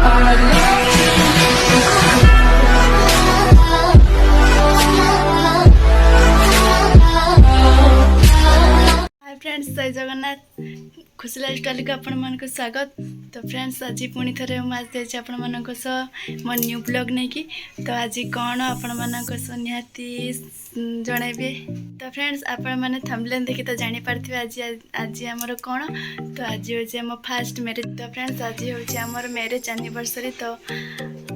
Hi friends, जय जगन्नाथ। खुशी lifestyle को आपण मानक स्वागत। तो फ्रेंड्स, आज पुणी थे मुझे आपण मानक मो न्यू ब्लॉग नहीं कि तो आज कौन आपण मानक निहाती जनइबे। तो फ्रेंड्स, आपण मैंने थंबनेल देखि तो जानी पारथिबे आज हमर कौन। तो आज होचे मो फर्स्ट मैरिज। तो फ्रेंड्स, आज होचे हमर मैरिज एनिवर्सरी। तो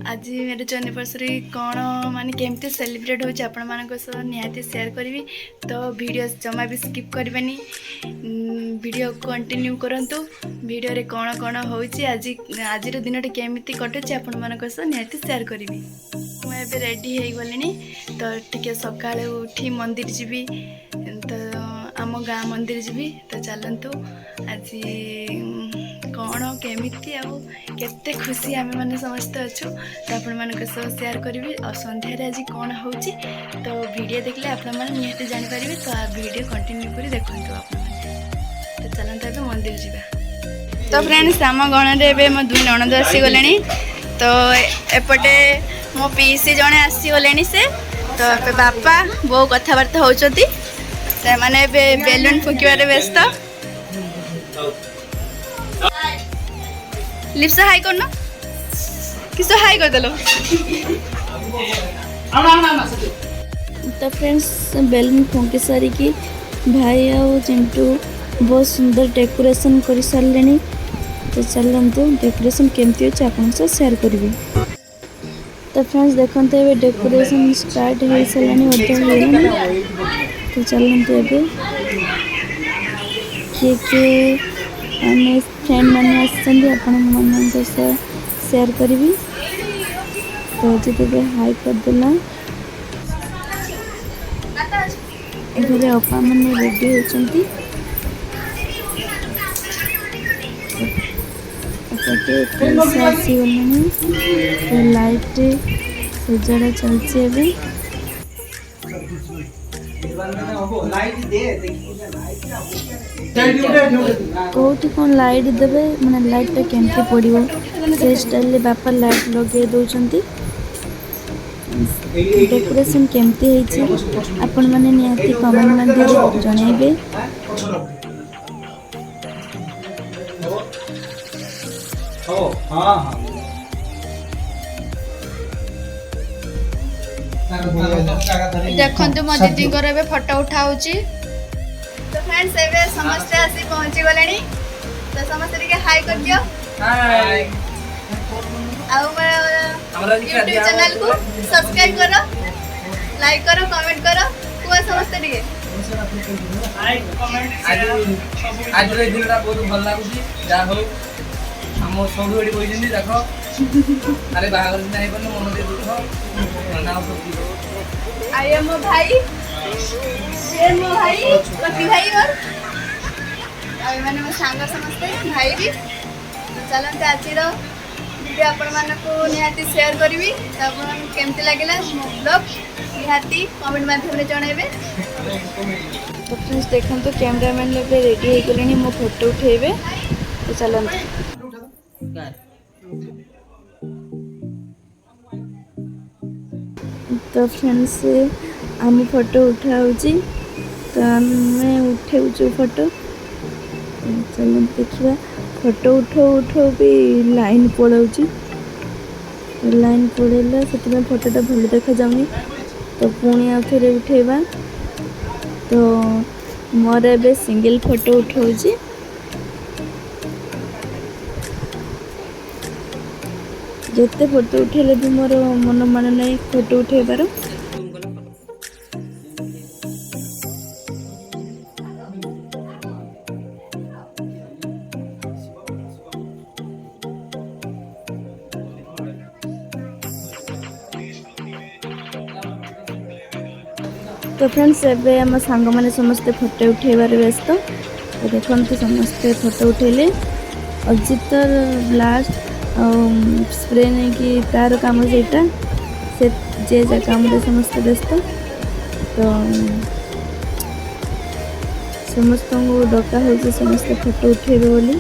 आज मैरिज एनिवर्सरी कौन माने केमती सेलिब्रेट होचे आपण मानक निहाती शेयर करी। तो वीडियो जमा भी स्किप करबेनी, वीडियो कंटिन्यू करंतु। वीडियो रे कौन कौन होची आज दिनटी केमिति कटुची आपण मानक निहाती शेयर करी। मैं एबे रेडी हो गलिनी। तो टिके सकाळे उठी मंदिर जीवी। तो आम गाँ मंदिर जीवी। तो चलतु आज कौन केमिति आउ केते खुशी आम मैंने समस्ते अच्छु। तो आपण मानक शेयर करी। और संध्यारे आज कौन होची तो वीडियो देखले आपण माने निहाती जानि परिबे। तो वीडियो कंटिन्यू करी देखंतु आपण माने। तो चलतु एबे मंदिर जीवा। तो फ्रेंड्स, आम गण रे मो दुई नणंद आसी गले। तो एपटे मो पीसी जड़े आसीगले से। तो ए बापा बो कथबार्ता होती से माने बेलून फुकबार व्यस्त। लिप्सा हाई कर किस हाई कर देलो। तो फ्रेंड्स, बेलून फुंकी सारिकी भाई आ चिंटू बहुत सुंदर डेकोरेशन कर सारे। तो चलतु डेकोरेशन केमती अच्छे आप शेयर करी। तो फ्रेंड्स, देखते ये डेकोरेशन स्टार्ट हो सारा। तो चलतु ए किए मैंने फ्रेंड मैंने शेयर करी। तो जी हाई करदेला। घरे अपा मैंने रेडी होती। आसीगलानी। तो लाइट सजाड़ा चलती। कौटी कौन लाइट देवे मैंने लाइटा केमती पड़ो से स्टाइल बापा लाइट लगे दौरान। डेकोरेशन केमती आपण मैंने निहाती कमेंट माध्यम जनइबे। देखते मो दीदी फोटो उठाऊँ। तो फ्रेंड्स, एबे समस्ते आसी पहुंची गले। तो समस्ते हाई कर दियो। यूट्यूब चैनल को सब्सक्राइब करो, लाइक करो, कमेंट करो। कुआ समस्ते टिके आज दिनटा बहुत भल लगुच। जा हो हम सब एटी बही देख। अरे बाहर दिन मन दे आइए मो भाई, ये मो भाई कति भाई और मैंने मो सांग समस्ते भाई भी। चलते आज वीडियो आपण मानक निहाती शेयर करी। तो आपन केमती लगिला मो ब्लॉग निहाती कमेंट माध्यम रे जणाइबे। तो फ्रेंड्स, देखंतु कैमरामैन लोग रेडी हो गलेनी मो फोटो उठेबे। तो चलंतु। तो फ्रेंड्स, आम फोटो उठाऊ। तो आम उठे फोटो। चलो देखा फोटो उठो भी लाइन पड़ाऊँ। लाइन पड़ेला से फोटोटा भल देखा जाऊनी। तो पुणी आउ थे उठेबा। तो मोर ए सिंगल फोटो उठाऊ। जिते फोटो उठेले भी मोर मन मान नहीं फोटो उठेबार। तो फ्रेंड्स, एबे हम सांग मैंने समस्ते फोटो उठेबार व्यस्त। तो देखते समस्ते फोटो उठेले। अजित ब्लास्ट स्प्रे नहीं कि तार काम से जे काम समस्त व्यस्त। तो समस्त को डका हो समस्त फोटो उठेबे बोली।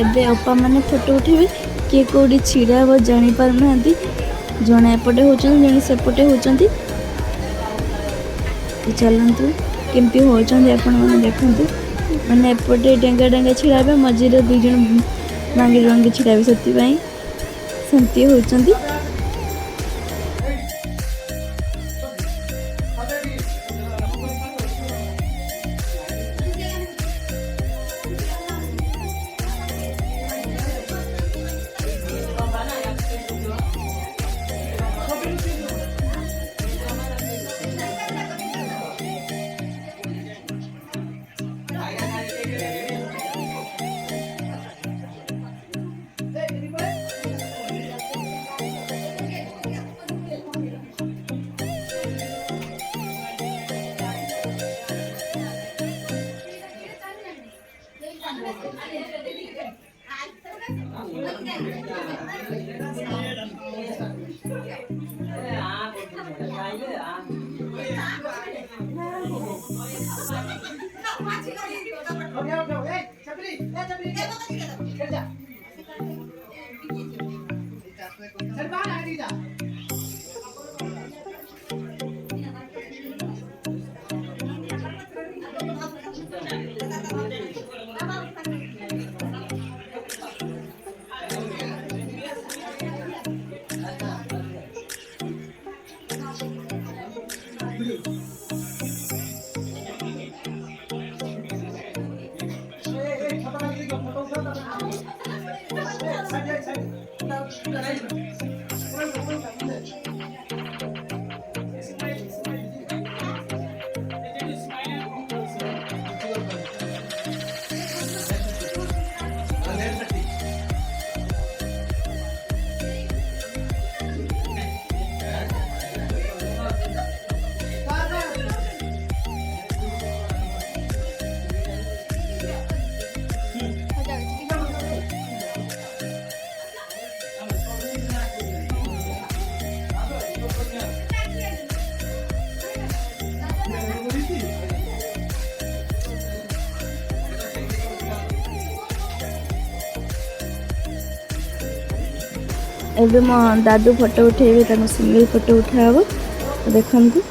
ଏବେ ଅପା ମାନେ ଫଟୋ ଉଠେଇବେ କିଏ କୋଉଠି ଛିଡ଼ା ହେବ ଜାଣିପାରୁନାହାନ୍ତି ଜଣେ ଏପଟେ ହେଉଛନ୍ତି ଜଣେ ସେପଟେ ହେଉଛନ୍ତି ଚାଲନ୍ତୁ କେମିତି ହେଉଛନ୍ତି ଆପଣମାନେ ଦେଖନ୍ତୁ ମାନେ ଏପଟେ ଡେଙ୍ଗା ଡେଙ୍ଗା ଛିଡ଼ା ହେବେ ମଝିରେ ଦୁଇ ଜଣ ଭାଙ୍ଗି ଭାଙ୍ଗି ଛିଡ଼ା ହେବେ ସେଥିପାଇଁ ସେମିତି ହେଉଛନ୍ତି। ଏବେ ମୋ ଦାଦୁ ଫଟୋ ଉଠେଇବେ ତାଙ୍କ ସିଙ୍ଗଲ ଫଟୋ ଉଠା ହେବ ଦେଖନ୍ତୁ।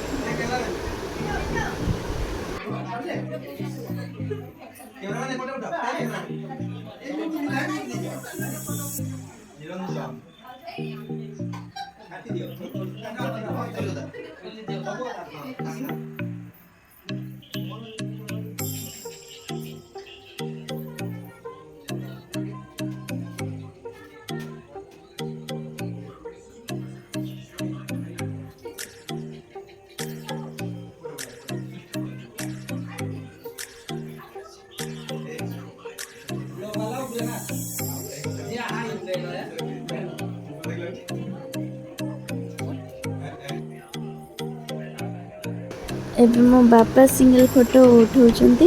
ଏବେ ମୋ ବାପା ସିଙ୍ଗଲ ଫଟୋ ଉଠାଉଛନ୍ତି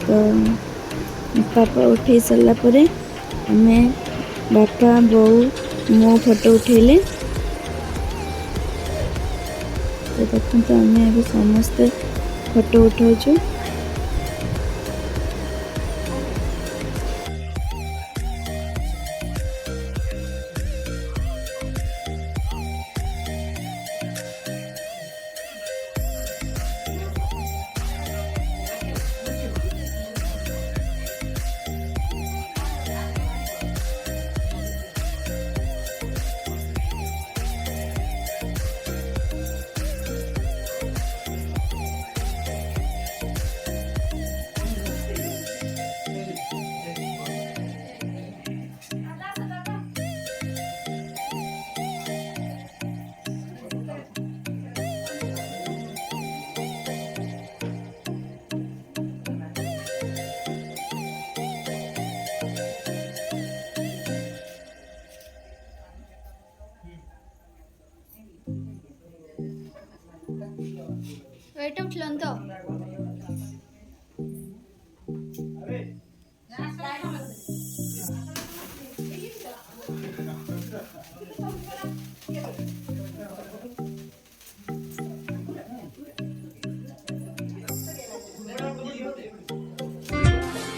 ତ ବାପା ଉଠାଇ ସାରିଲା ପରେ ଆମେ ବାପା ବୋଉ ମୋ ଫଟୋ ଉଠାଇଲେ ତ ଦେଖନ୍ତୁ ଆମେ ଏବେ ସମସ୍ତେ ଫଟୋ ଉଠାଉଛୁ।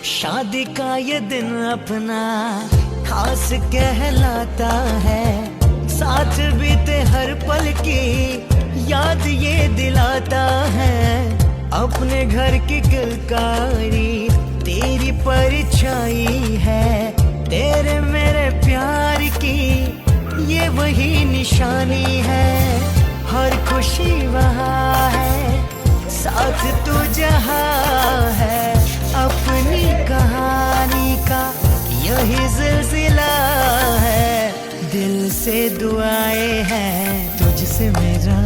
शादी का ये दिन अपना खास कहलाता है, साथ बीते हर पल की याद ये दिलाता है। अपने घर की किलकारी तेरी परछाई है, तेरे मेरे प्यार की ये वही निशानी है। हर खुशी वहाँ है, साथ तू जहाँ है, अपनी कहानी का यही सिलसिला है। दिल से दुआएं हैं तुझसे मेरा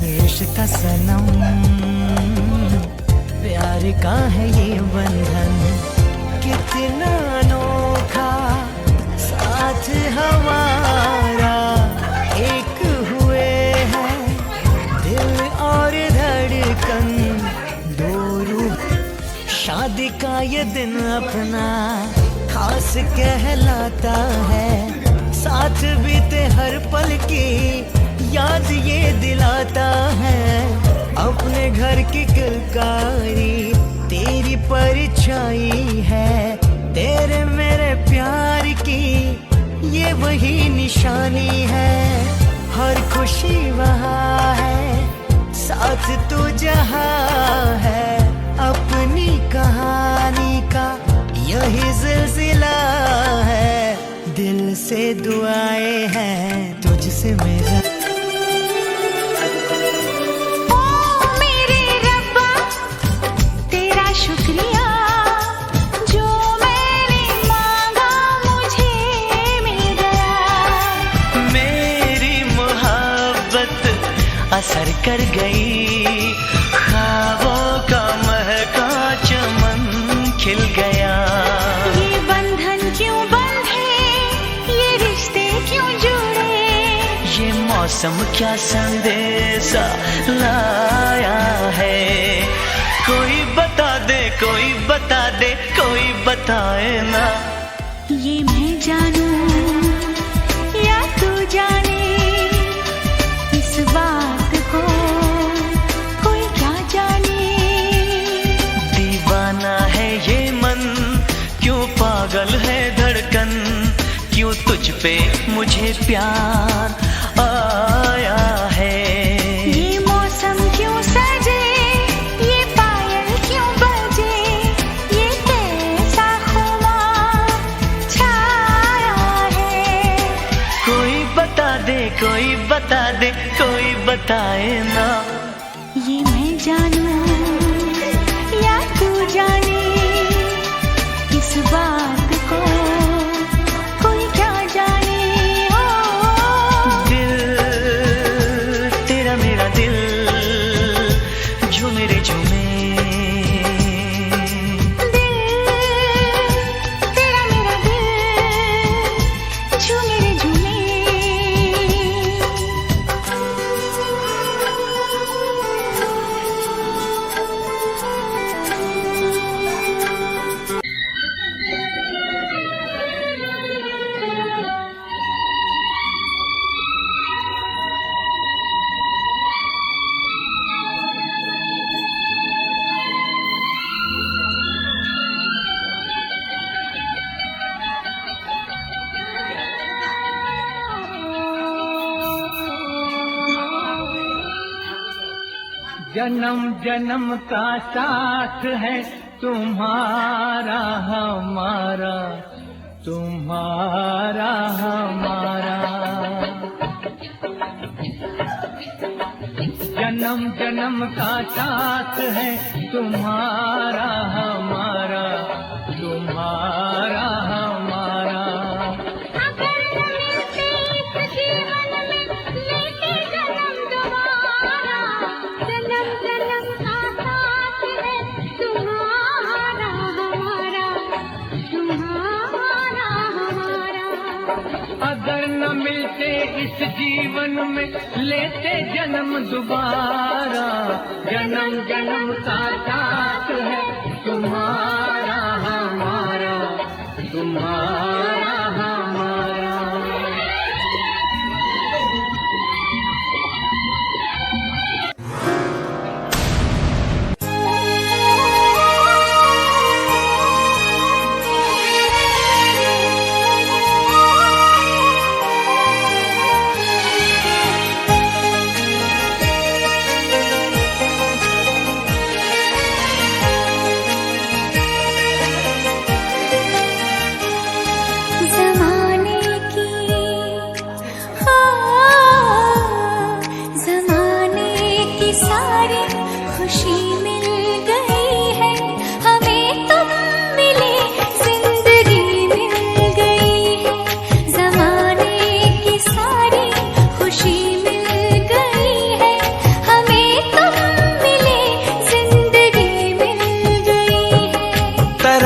रिश्ता सनम, प्यार का है ये बंधन कितना अनोखा, साथ हमारा एक हुए हैं दिल और धड़कन दो रूह। शादी का ये दिन अपना खास कहलाता है, साथ बीते हर पल की याद ये दिलाता है। अपने घर की किलकारी तेरी परछाई है, तेरे मेरे प्यार की ये वही निशानी है। हर खुशी वहाँ है, साथ तू जहाँ है, अपनी कहानी का यही सिलसिला है। दिल से दुआएं हैं तुझसे मेरा। असर कर गई, ख्वाबों का महका चमन खिल गया। ये बंधन क्यों बंधे, ये रिश्ते क्यों जुड़े, ये मौसम क्या संदेशा लाया है। कोई बता दे, कोई बता दे, कोई बताए ना। ये मैं जानूं या तू जाने, इस बात को कोई क्या जाने। दीवाना है ये मन, क्यों पागल है धड़कन, क्यों तुझ पे मुझे प्यार आया है। ये मौसम क्यों सजे, ये पायल क्यों बजे, ये कैसा खुमार छाया है। कोई बता दे, कोई बता दे, कोई बताए ना। ये मैं जानूं या तू जाने, इस बात को कोई क्या जाने। ओ दिल तेरा मेरा दिल झूमे रे झूमे। दिल तेरा मेरा दिल झूमे रे झूमे। जन्म जन्म का साथ है तुम्हारा हमारा, तुम्हारा हमारा। जन्म जन्म का साथ है तुम्हारा हमारा, तुम्हारा हमारा। अगर न मिलते इस जीवन में लेते जन्म दोबारा, जन्म जन्म का साथ है तुम्हारा हमारा, तुम्हारा हमारा।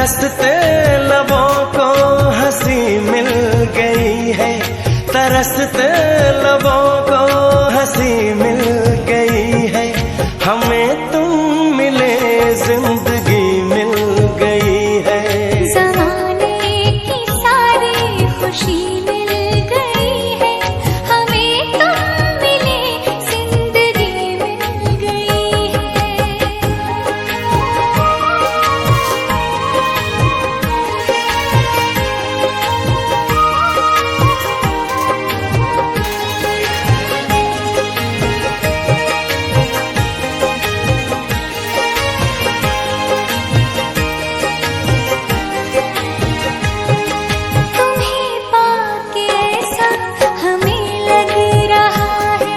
तरसते लबों को हंसी मिल गई है, तरसते लबों को हंसी मिल गई है, हमें तुम मिले जिंदगी मिल गई है। ज़माने की सारी खुशी मिल गई है, हमें तुम मिले जिंदगी मिल गई है। तुम्हें पाके ऐसा हमें लग रहा है,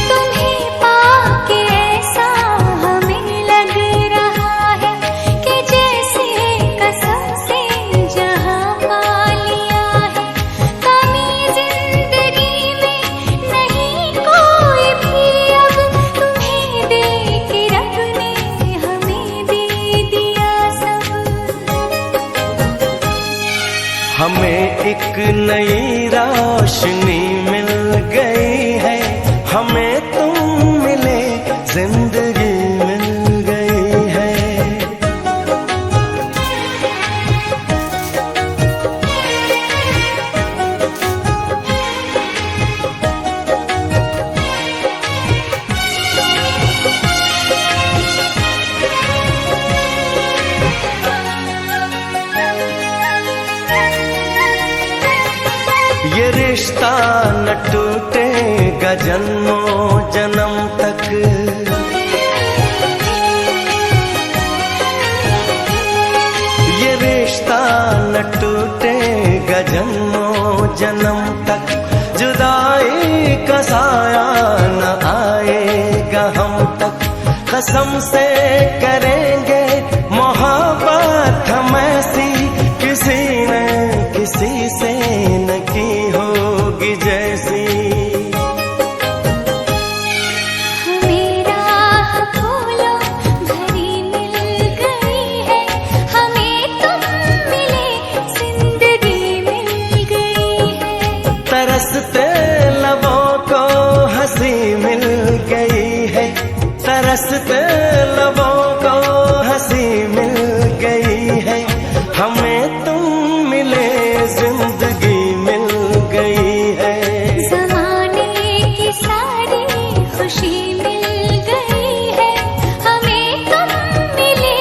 तुम्हें पाके ऐसा हमें लग रहा है कि जैसे कसम से जहां पा लिया है। कमी जिंदगी में नहीं कोई भी अब, तुम्हें दे के रब ने हमें दे दिया सब। हमें एक नई रोशनी मिल गई है, हमें तुम मिले जिंदगी मिल गई है। ये रिश्ता न टूटेगा जन्मों जन्म तक, ये रिश्ता न टूटेगा जन्मों जन्म तक, जुदाई का साया न आएगा हम तक, कसम से करेंगे मोहब्बत हम ऐसी किसी ने किसी से न की होगी जैसी। हमें राह फूलों भरी मिल गई है, हमें तुम मिले जिंदगी मिल गई है। तरसते लबों को हंसी मिल गई है, तरसते लबों को हंसी मिल गई है, हमें तुम मिले जिंदगी मिल गई है। ज़माने की सारी खुशी मिल गई है, हमें तुम मिले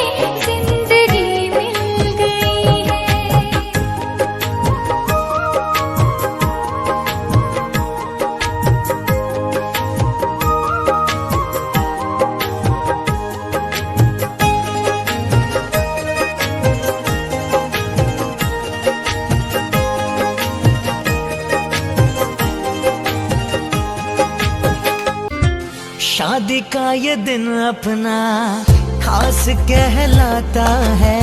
जिंदगी मिल गई है। शादी का ये दिन अपना खास कहलाता है,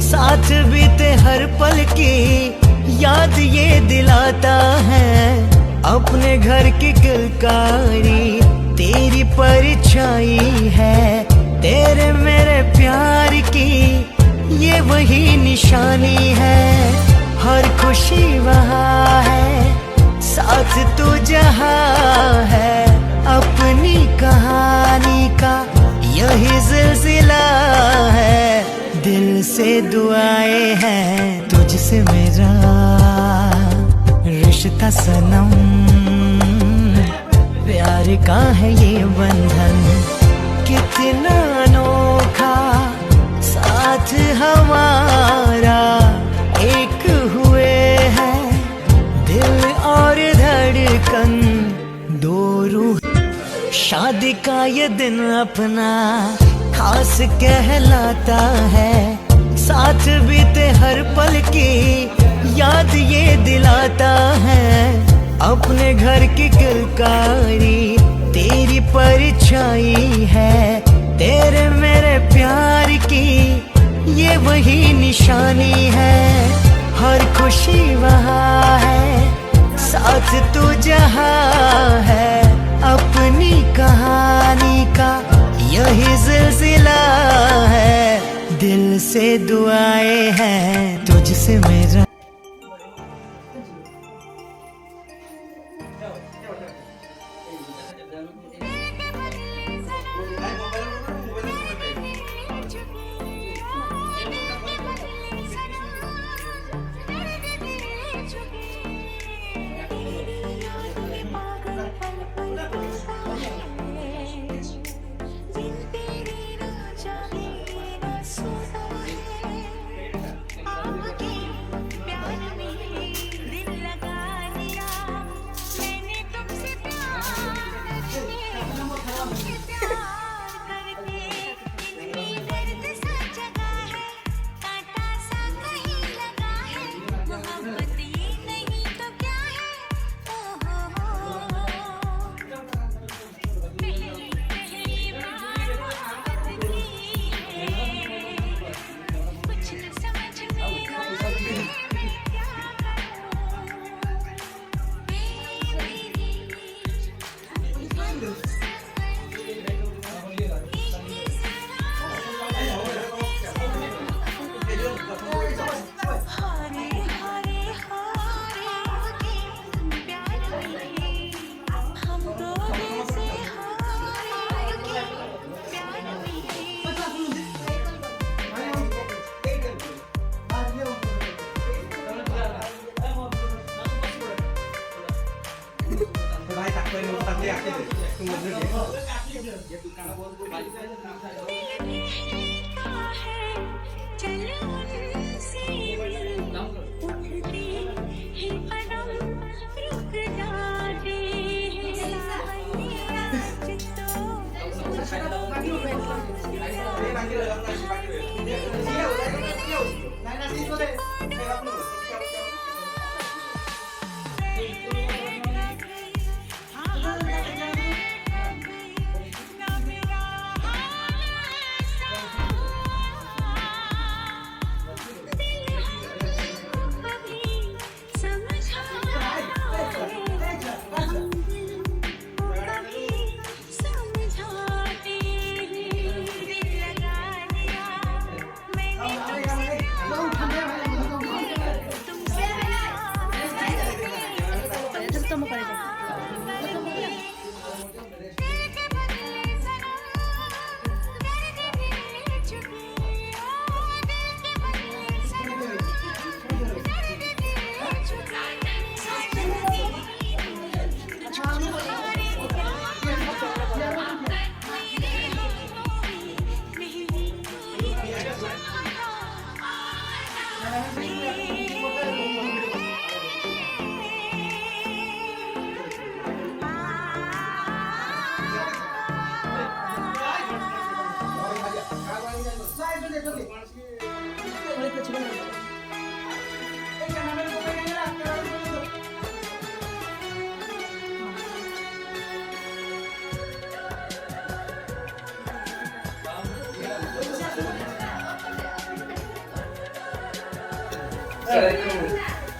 साथ बीते हर पल की याद ये दिलाता है। अपने घर की किलकारी तेरी परछाई है, तेरे मेरे प्यार की ये वही निशानी है। हर खुशी वहाँ है, साथ तू जहाँ है, अपनी कहानी का यही सिलसिला है। दिल से दुआएं हैं तुझसे मेरा रिश्ता सनम, प्यार का है ये बंधन कितना अनोखा, साथ हमारा एक हुए हैं दिल और धड़कन दो रूह। शादी का ये दिन अपना खास कहलाता है, साथ बीते हर पल की याद ये दिलाता है। अपने घर की किलकारी तेरी परछाई है, तेरे मेरे प्यार की ये वही निशानी है। हर खुशी वहाँ है, साथ तू जहाँ है, अपनी कहानी का से दुआएं हैं तुझसे मेरा।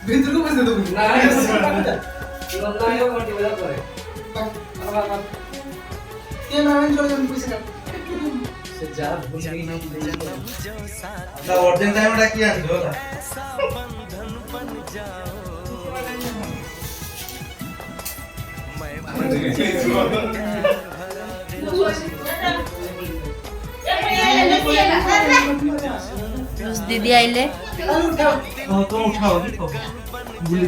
ଭିତରକୁ ପଶି ଦେବୁ ନାଇଁ ନଲାയോ କୋଟି ବଜା ପରେ ये नारायण चले जान पैसे से जा भूल गई ना दा वर्जन टाइम रा की आन जोला बंधन बन जाओ रोज दीदी आइले तो उठाओ भूल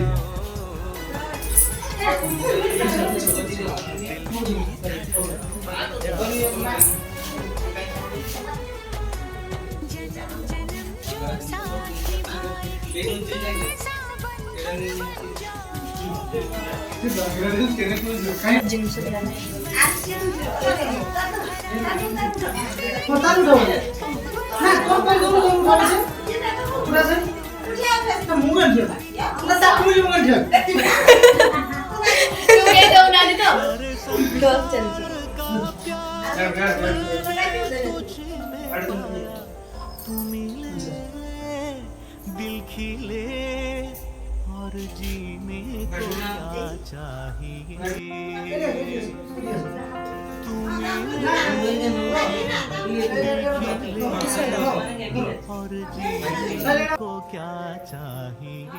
दिल खिले और जीने को क्या चाहिए तुम्हें और जीने को क्या चाहिए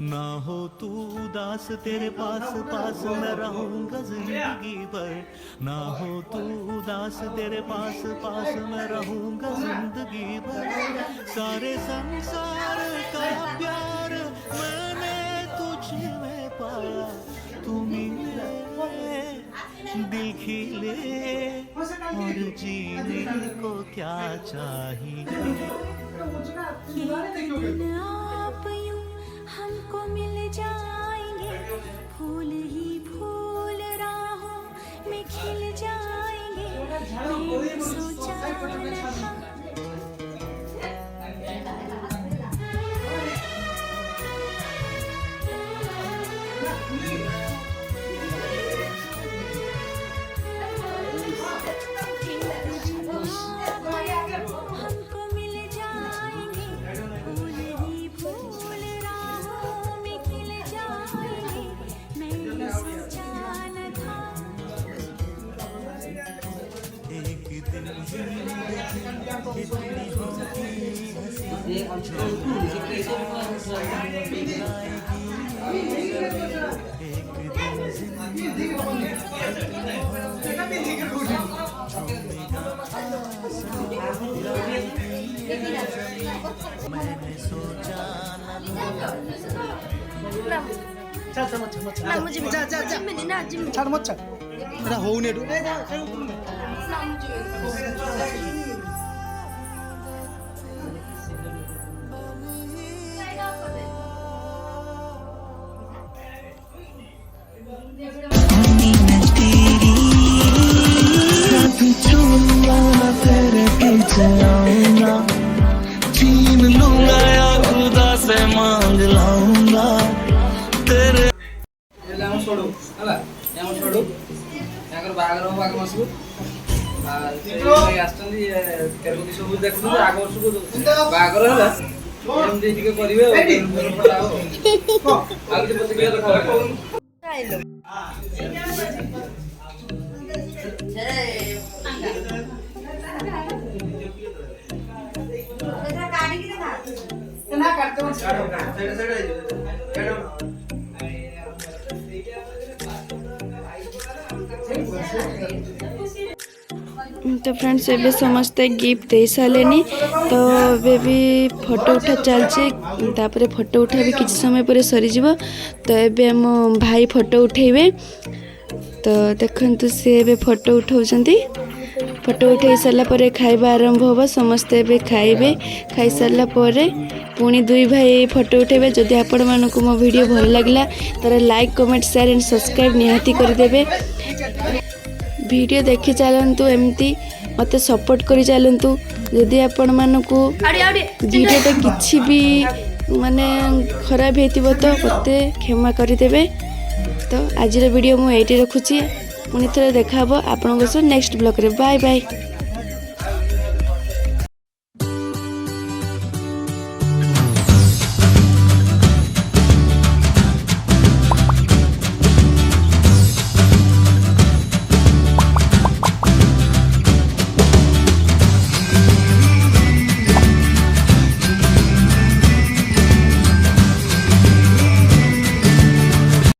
ना हो तू उदास तेरे पास पास मैं रहूंगा जिंदगी भर ना हो तू उदास तेरे पास पास मैं रहूंगा जिंदगी भर सारे संसार का प्यार मैंने तुझ में पाया तू मिले दिल खिले और जीने को क्या चाहिए आप यूं हमको मिल जाएंगे फूल ही फूल राहों में खिल जाएंगे मैंने सोचा न था हमको मिल जाएंगे फूल ही फूल राहों में खिल जाएंगे मैंने सोचा न था एक दिन जिंदगी इतनी होगी मैंने सोचा ছাড় মত ছাড় এটা হউনি এটু छीन लूंगा या खुदा से मांग लाऊंगा तेरे छोड़ो हला छोड़ो यहाँ बागर बाग मसू आसछन्ती केरबी सब देखु आग वर्ष को बागर हला एमती टिके करिवे फटाओ आगे प्रतिक्रिया देखा ना काटते मत साइड तो फ्रेंड्स एबे समस्ते गिफ्ट दे सारे तो एबे भी फोटो उठा चलছে तापर फोटो उठा भी किसी समय पर सरीज तो एबे हम भाई फोटो उठेबे तो देखंतु से एबे फोटो उठाउछंती फोटो उठे सारा पर खाइबा आरंभ होबा समस्ते एबे खाइबे खाई सारा पर पुणी दुई भाई फोटो उठेबे जदि आपण मानकु मो वीडियो भल लागला तर like comment share and subscribe निहाती कर देबे वीडियो देखि चलंतु एमती मते सपोर्ट करी चलंतु जदि आपण मानकु वीडियोटा किछि भी माने खराब हेतिबो तो मते क्षमा करी देबे तो आज वीडियो मु एटी रखुची पुणी थोड़े देखा आपन नेक्स्ट ब्लॉग रे बाय बाय।